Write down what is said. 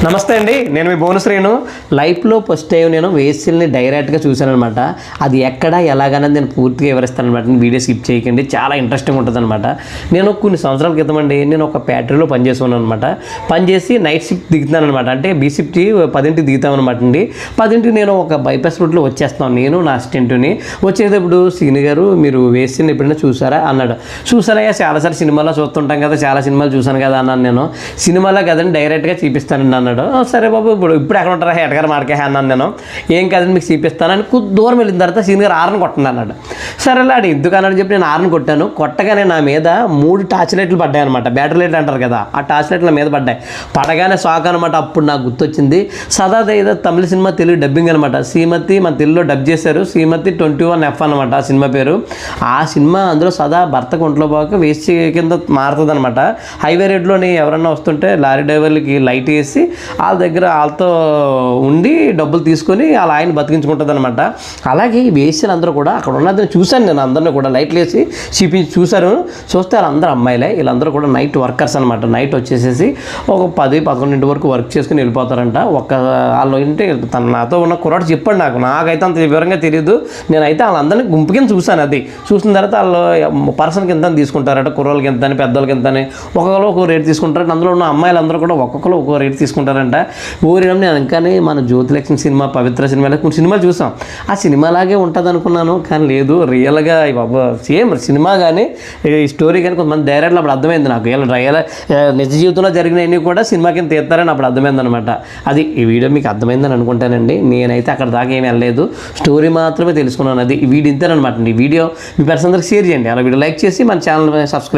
నమస్తే అండి, నేను మీ భువనశ్రీను. లైఫ్లో ఫస్ట్ టైం నేను వేసిల్ని డైరెక్ట్గా చూశాను అనమాట. అది ఎక్కడ ఎలాగనేది నేను పూర్తిగా వివరిస్తాను అనమాట. వీడియో స్కిప్ చేయకండి, చాలా ఇంట్రెస్టింగ్ ఉంటుంది అనమాట. నేను కొన్ని సంవత్సరాల క్రితం అండి నేను ఒక ఫ్యాక్టరీలో పనిచేస్తున్నాను అనమాట. పనిచేసి నైట్ షిఫ్ట్ దిగుతున్నాను అనమాట. అంటే బీ షిఫ్ట్ 10ంటికి దిగుతామన్నమాట అండి. 10ంటికి నేను ఒక బైపాస్ రూట్లో వచ్చేస్తాను, నేను నా అసిస్టెంట్ని. వచ్చేటప్పుడు సీని గారు మీరు వేసిల్ని ఎప్పుడైనా చూసారా అన్నాడు. చూసానయ్యా, చాలాసార్లు సినిమాలో చూస్తుంటాం కదా, చాలా సినిమాలు చూశాను కదా అన్నాను నేను. సినిమాలో కదండి డైరెక్ట్గా చూపిస్తానండి అన్నాడు. సరే బాబు, ఇప్పుడు ఎక్కడ ఉంటారా ఎటగారు మార్కే అన్నాను నేను. ఏం కాదని మీకు చూపిస్తానని కొద్ది దూరం వెళ్ళిన తర్వాత సీన్ గారు ఆర్ని కొట్టండి అన్నాడు. సరే అలా ఎందుకు అన్నాడు చెప్పి నేను ఆర్ని కొట్టాను. కొట్టగానే నా మీద 3 టార్చ్ లైట్లు పడ్డాయి అనమాట. బ్యాటరీ లైట్లు అంటారు కదా, ఆ టార్చ్ లైట్లు మీద పడ్డాయి. పడగానే షాక్ అనమాట. అప్పుడు నాకు గుర్తొచ్చింది, సదా ఏదో తమిళ సినిమా తెలుగు డబ్బింగ్ అనమాట. శ్రీమతి మన తెలుగులో డబ్ చేశారు. శ్రీమతి 21F అనమాట ఆ సినిమా పేరు. ఆ సినిమా అందులో సదా భర్తకు ఒంట్లో పోక వేస్ట్ కింద మారుతుంది అనమాట. హైవే రోడ్లోని ఎవరన్నా వస్తుంటే లారీ డ్రైవర్లకి లైట్ వేసి వాళ్ళ దగ్గర వాళ్ళతో ఉండి డబ్బులు తీసుకొని వాళ్ళ ఆయన బతికించుకుంటుంది అనమాట. అలాగే ఈ వేసిన అందరూ కూడా అక్కడ ఉన్నది చూశాను నేను. అందరినీ కూడా లైట్లు వేసి చూశారు. చూస్తే వాళ్ళందరూ అమ్మాయిలే. వీళ్ళందరూ కూడా నైట్ వర్కర్స్ అనమాట. నైట్ వచ్చేసేసి ఒక 10-11 వరకు వర్క్ చేసుకుని వెళ్ళిపోతారంట. వాళ్ళు ఏంటి తన నాతో ఉన్న కుర్రాడు చెప్పండి, నాకైతే అంత వివరంగా తెలియదు. నేనైతే వాళ్ళందరినీ గుంపు కింద చూశాను. అది చూసిన తర్వాత వాళ్ళు పర్సన్కి ఎంత తీసుకుంటారట, కుర్రోళ్ళకి ఎంత అని, పెద్దోళ్ళకి ఎంత అని, ఒక్కొక్కరు ఒక్కో రేట్ తీసుకుంటారు. అందులో ఉన్న అమ్మాయిలందరూ కూడా ఒక్కొక్కరు ఒక్కో రేట్ తీసుకుంటారంట. ఊరిడం నేను ఇంకానే మన జ్యోతిలక్ష్మి సినిమా, పవిత్ర సినిమాలో కొన్ని సినిమాలు చూసాం. ఆ సినిమాలాగే ఉంటుంది అనుకున్నాను, కానీ లేదు, రియల్గా బాబు సేమ్ సినిమా కానీ ఈ స్టోరీ కానీ కొంతమంది డైరెక్ట్లు అప్పుడు అర్థమైంది నాకు. రియల్ నిజ జీవితంలో జరిగినవన్నీ కూడా సినిమా కింద తీస్తారని అప్పుడు అర్థమైంది అనమాట. అది ఈ వీడియో మీకు అర్థమైందని అనుకుంటానండి. నేనైతే అక్కడ దాకా ఏమి వెళ్ళలేదు, స్టోరీ మాత్రమే తెలుసుకున్నాను. అది ఈ వీడియో ఇంతేనమాట. ఈ వీడియో మీ పర్సన్ అందరికి షేర్ చేయండి. అలా వీడియో లైక్ చేసి మన ఛానల్ సబ్స్క్రైబ్